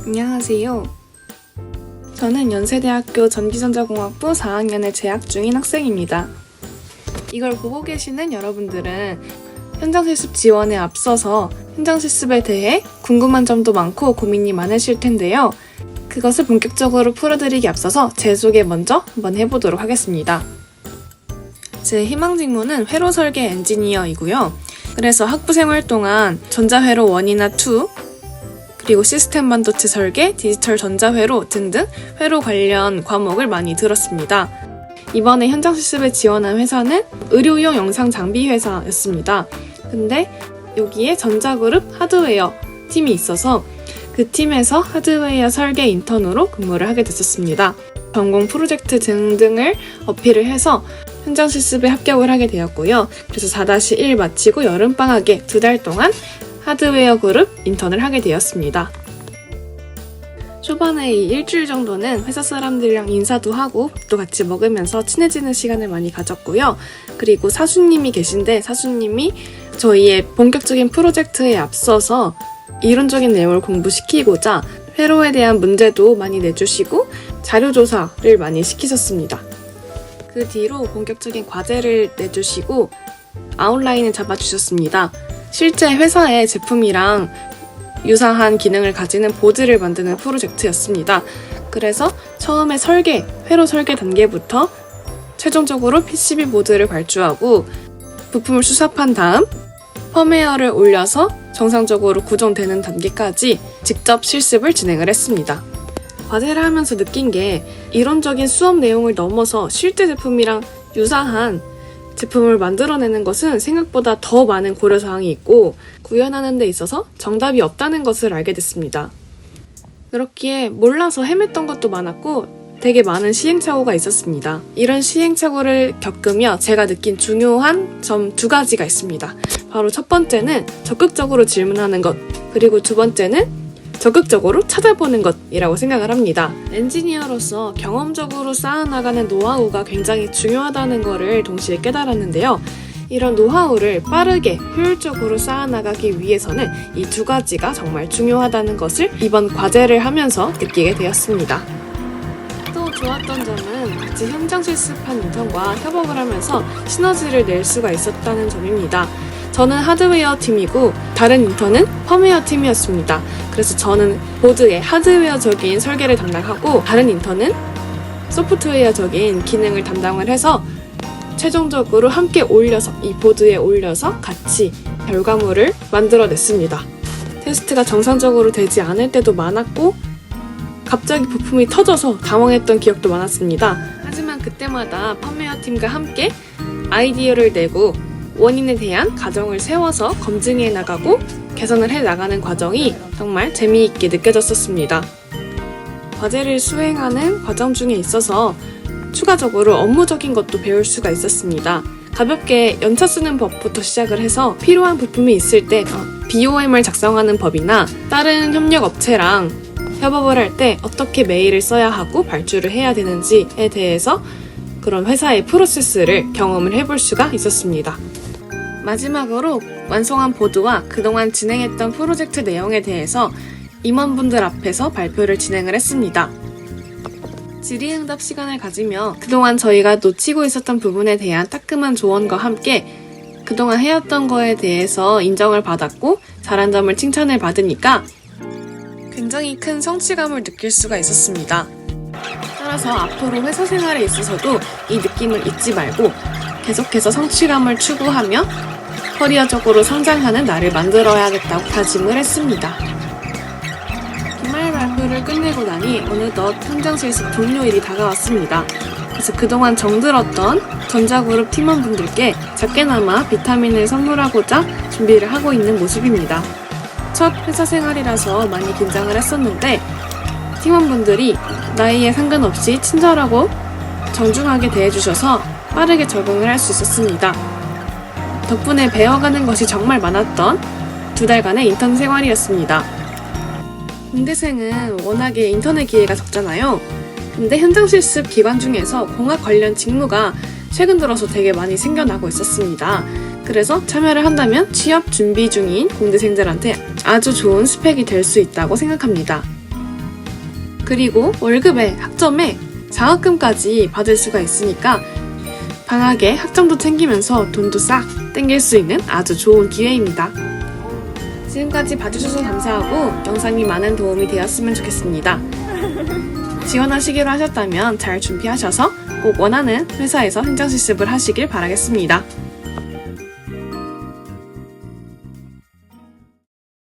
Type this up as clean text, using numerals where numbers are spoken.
안녕하세요. 저는 연세대학교 전기전자공학부 4학년에 재학 중인 학생입니다. 이걸 보고 계시는 여러분들은 현장실습 지원에 앞서서 현장실습에 대해 궁금한 점도 많고 고민이 많으실 텐데요. 그것을 본격적으로 풀어드리기 앞서서 제 소개 먼저 한번 해보도록 하겠습니다. 제 희망 직무는 회로 설계 엔지니어이고요. 그래서 학부생활 동안 전자회로 1이나 2, 그리고 시스템 반도체 설계, 디지털 전자회로 등등 회로 관련 과목을 많이 들었습니다. 이번에 현장 실습에 지원한 회사는 의료용 영상 장비 회사였습니다. 근데 여기에 전자그룹 하드웨어 팀이 있어서 그 팀에서 하드웨어 설계 인턴으로 근무를 하게 됐었습니다. 전공 프로젝트 등등을 어필을 해서 현장 실습에 합격을 하게 되었고요. 그래서 4-1 마치고 여름방학에 2달 동안 하드웨어 그룹 인턴을 하게 되었습니다. 초반에 일주일 정도는 회사 사람들이랑 인사도 하고 밥도 같이 먹으면서 친해지는 시간을 많이 가졌고요. 그리고 사수님이 계신데 사수님이 저희의 본격적인 프로젝트에 앞서서 이론적인 내용을 공부시키고자 회로에 대한 문제도 많이 내주시고 자료조사를 많이 시키셨습니다. 그 뒤로 본격적인 과제를 내주시고 아웃라인을 잡아주셨습니다. 실제 회사의 제품이랑 유사한 기능을 가지는 보드를 만드는 프로젝트였습니다. 그래서 처음에 회로 설계 단계부터 최종적으로 PCB 보드를 발주하고 부품을 수납한 다음 펌웨어를 올려서 정상적으로 구동되는 단계까지 직접 실습을 진행을 했습니다. 과제를 하면서 느낀 게 이론적인 수업 내용을 넘어서 실제 제품이랑 유사한 제품을 만들어내는 것은 생각보다 더 많은 고려사항이 있고 구현하는 데 있어서 정답이 없다는 것을 알게 됐습니다. 그렇기에 몰라서 헤맸던 것도 많았고 되게 많은 시행착오가 있었습니다. 이런 시행착오를 겪으며 제가 느낀 중요한 점 2가지가 있습니다. 바로 첫 번째는 적극적으로 질문하는 것, 그리고 두 번째는 적극적으로 찾아보는 것이라고 생각을 합니다. 엔지니어로서 경험적으로 쌓아나가는 노하우가 굉장히 중요하다는 것을 동시에 깨달았는데요. 이런 노하우를 빠르게 효율적으로 쌓아나가기 위해서는 이 2가지가 정말 중요하다는 것을 이번 과제를 하면서 느끼게 되었습니다. 또 좋았던 점은 같이 현장 실습한 인턴과 협업을 하면서 시너지를 낼 수가 있었다는 점입니다. 저는 하드웨어 팀이고 다른 인턴은 펌웨어 팀이었습니다. 그래서 저는 보드의 하드웨어적인 설계를 담당하고 다른 인턴은 소프트웨어적인 기능을 담당을 해서 최종적으로 함께 이 보드에 올려서 같이 결과물을 만들어냈습니다. 테스트가 정상적으로 되지 않을 때도 많았고 갑자기 부품이 터져서 당황했던 기억도 많았습니다. 하지만 그때마다 펌웨어 팀과 함께 아이디어를 내고 원인에 대한 가정을 세워서 검증해 나가고 개선을 해 나가는 과정이 정말 재미있게 느껴졌었습니다. 과제를 수행하는 과정 중에 있어서 추가적으로 업무적인 것도 배울 수가 있었습니다. 가볍게 연차 쓰는 법부터 시작을 해서 필요한 부품이 있을 때 BOM을 작성하는 법이나 다른 협력 업체랑 협업을 할 때 어떻게 메일을 써야 하고 발주를 해야 되는지에 대해서 그런 회사의 프로세스를 경험을 해볼 수가 있었습니다. 마지막으로 완성한 보드와 그동안 진행했던 프로젝트 내용에 대해서 임원분들 앞에서 발표를 진행을 했습니다. 질의응답 시간을 가지며 그동안 저희가 놓치고 있었던 부분에 대한 따끔한 조언과 함께 그동안 해왔던 거에 대해서 인정을 받았고 잘한 점을 칭찬을 받으니까 굉장히 큰 성취감을 느낄 수가 있었습니다. 따라서 앞으로 회사 생활에 있어서도 이 느낌을 잊지 말고 계속해서 성취감을 추구하며 커리어적으로 성장하는 나를 만들어야겠다고 다짐을 했습니다. 기말 발표를 끝내고 나니 어느덧 현장 실습 종료일이 다가왔습니다. 그래서 그동안 정들었던 전자그룹 팀원분들께 작게나마 비타민을 선물하고자 준비를 하고 있는 모습입니다. 첫 회사 생활이라서 많이 긴장을 했었는데 팀원분들이 나이에 상관없이 친절하고 정중하게 대해주셔서 빠르게 적응을 할 수 있었습니다. 덕분에 배워가는 것이 정말 많았던 2달간의 인턴 생활이었습니다. 공대생은 워낙에 인터넷 기회가 적잖아요. 근데 현장 실습 기관 중에서 공학 관련 직무가 최근 들어서 되게 많이 생겨나고 있었습니다. 그래서 참여를 한다면 취업 준비 중인 공대생들한테 아주 좋은 스펙이 될 수 있다고 생각합니다. 그리고 월급에 학점에 장학금까지 받을 수가 있으니까 방학에 학점도 챙기면서 돈도 싹 땡길 수 있는 아주 좋은 기회입니다. 지금까지 봐주셔서 감사하고 영상이 많은 도움이 되었으면 좋겠습니다. 지원하시기로 하셨다면 잘 준비하셔서 꼭 원하는 회사에서 현장 실습을 하시길 바라겠습니다.